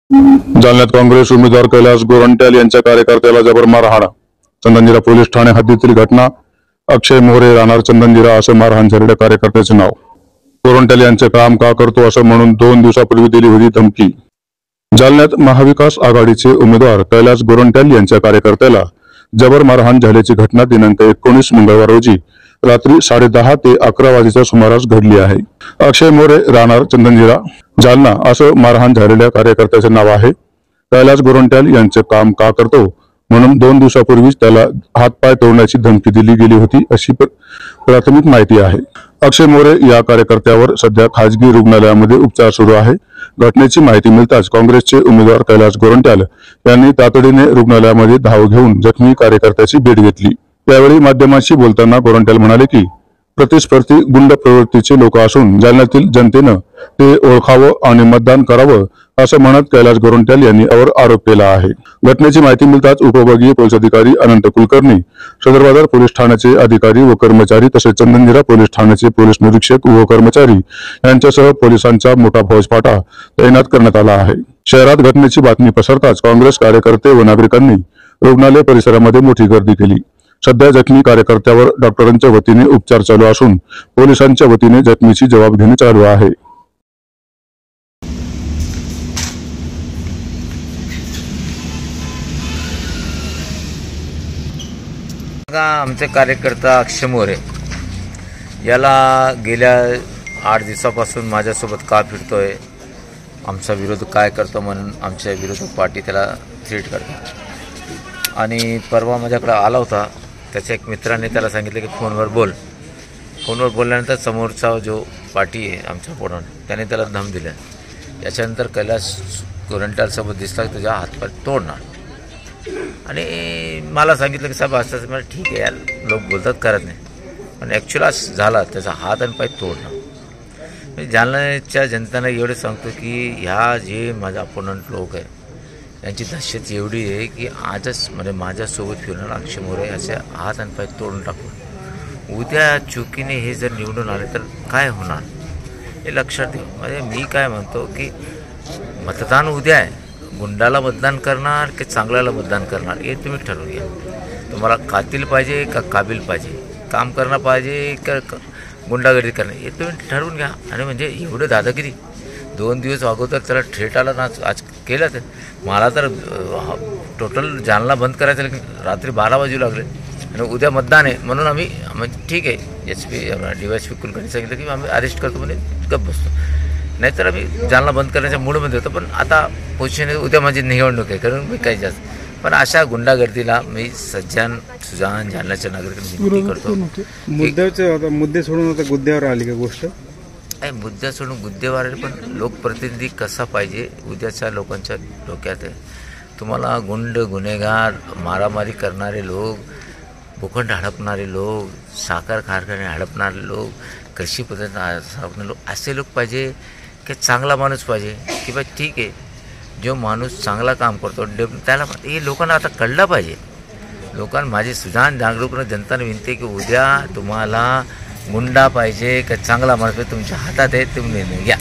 जालन्यात काँग्रेस उमेदवार कैलास गोरंट्याल यांच्या कार्यकर्त्याला जबर मारहाण. चंदनजिरा पोलीस ठाणे हद्दीतील घटना. अक्षय मोरे राहणार चंदनजिरा असं मारहाण झालेल्या कार्यकर्त्याचे नाव. गोरंट्याल यांचे काम का करतो असं म्हणून 2 दिवसापूर्वी दिली होती धमकी. जालन्यात महाविकास आघाडीचे उमेदवार कैलास गोरंट्याल यांच्या कार्यकर्त्याला जबर मारहाण झाल्याची घटना दिनांक 19 मंगळवार रोजी रात्री 10:30 ते 11 वाजेच्या सुमारास घडली आहे. अक्षय मोरे राहणार चंदनजिरा जालना असं मारहाण झालेल्या कार्यकर्त्याचे नाव आहे. कैलास गोरंट्याल यांचे काम का करतो म्हणून 2 दिवसापूर्वीच त्याला हातपाय तोडण्याची धमकी दिली गेली होती अशी प्राथमिक माहिती आहे. अक्षय मोरे या कार्यकर्त्यावर सध्या खाजगी रुग्णालयामध्ये उपचार सुरू आहे. घटनेची माहिती मिळताच काँग्रेसचे उमेदवार कैलास गोरंट्याल यांनी तातडीने रुग्णालयामध्ये धाव घेऊन जखमी कार्यकर्त्याची भेट घेतली. यावेळी माध्यमांशी बोलताना गोरंट्याल म्हणाले की प्रतिस्पर्धी गुंड प्रवृत्तीचे लोक असून जालन्यातील जनतेनं ते ओळखावं आणि मतदान करावं असं म्हणत कैलास गोरंट्याल यांनी यावर आरोप केला आहे. घटनेची माहिती मिळताच उपविभागीय पोलीस अधिकारी अनंत कुलकर्णी, सदर बाजार पोलीस ठाण्याचे अधिकारी व कर्मचारी तसेच चंदनजिरा पोलीस ठाण्याचे पोलीस निरीक्षक व कर्मचारी यांच्यासह पोलिसांचा मोठा फौजफाटा तैनात करण्यात आला आहे. शहरात घटनेची बातमी पसरताच काँग्रेस कार्यकर्ते व नागरिकांनी रुग्णालय परिसरामध्ये मोठी गर्दी केली. सध्या जखमी कार्यकर्त्यावर डॉक्टरांच्या वतीने उपचार चालू असून पोलिसांच्या वतीने जखमीची जबाब घेणे चालू आहे. आमचे कार्यकर्ता अक्षय मोरे याला गेल्या 8 दिवसापासून माझ्यासोबत का फिरतोय, आमचा विरोध काय करतो म्हणून आमच्या विरोधक पार्टी त्याला थ्रेट करतात. आणि परवा माझ्याकडे आला होता. त्याच्या एक मित्राने त्याला सांगितलं की फोनवर बोलल्यानंतर समोरचा जो पार्टी आहे आमच्या पुढून त्याने त्याला धम दिला. याच्यानंतर कैलास गोरंट्यालसोबत दिसला की तुझ्या हातपाय तोडणार आणि मला सांगितलं की साहेब असं मला ठीक आहे यार, लोक बोलतात करत नाही, पण ॲक्च्युअली झाला त्याचा हात आणि पाय तोडणं. मी जालन्याच्या जनतेला एवढे सांगतो की ह्या जे माझा अपोनंट लोक आहे यांची दहशत एवढी आहे की आजच म्हणजे माझ्यासोबत फिरणार अक्षय मोरे असे हात आणि पाय तोडून टाकून उद्या चुकीने हे जर निवडून आले तर काय होणार हे लक्षात ठेवा. म्हणजे मी काय म्हणतो की मतदान उद्या आहे, गुंडाला मतदान करणार की चांगल्याला मतदान करणार हे तुम्ही ठरवून घ्या. तुम्हाला कातील पाहिजे का काबिल पाहिजे, काम करणं पाहिजे का गुंडागर्दी करणं हे तुम्ही ठरवून घ्या. आणि म्हणजे एवढं दादागिरी 2 दिवस अगोदर त्याला थ्रेट आला ना, आज केलं तर मला तर टोटल जालना बंद करायचं रात्री 12 वाजू लागले आणि उद्या मतदान आहे म्हणून आम्ही म्हणजे ठीक आहे SP DYSP कुलकर्णी सांगितलं की आम्ही अरेस्ट करतो म्हणजे गप्प बसतो, नाहीतर आम्ही जालना बंद करण्याच्या मूडमध्ये होतो. पण आता पोझिशन उद्या माझी निवडणूक आहे कारण मी काही जास्त, पण अशा गुंडागर्दीला मी सुजान जालन्याच्या नागरिकांनी विनंती करतो. मुद्दे सोडून आता गुद्द्यावर आली का गोष्ट? मुद्दा सोडून गुद्देवार, पण लोकप्रतिनिधी कसा पाहिजे उद्याच्या लोकांच्या डोक्यात आहे. तुम्हाला गुंड, गुन्हेगार, मारामारी करणारे लोक, भूखंड हडपणारे लोक, साखर कारखाने हडपणारे लोक, कृषी पद्धती हडपणारे लोक असे लोक पाहिजे की चांगला माणूस पाहिजे की बा ठीक आहे जो माणूस चांगला काम करतो त्याला हे लोकांना आता कळलं पाहिजे. लोकांना माझी सुजान जागरूक जनताने विनंती की उद्या तुम्हाला गुंडा पाहिजे का चांगला माणूस तुमच्या हातात आहे, तुम्ही निर्णय घ्या.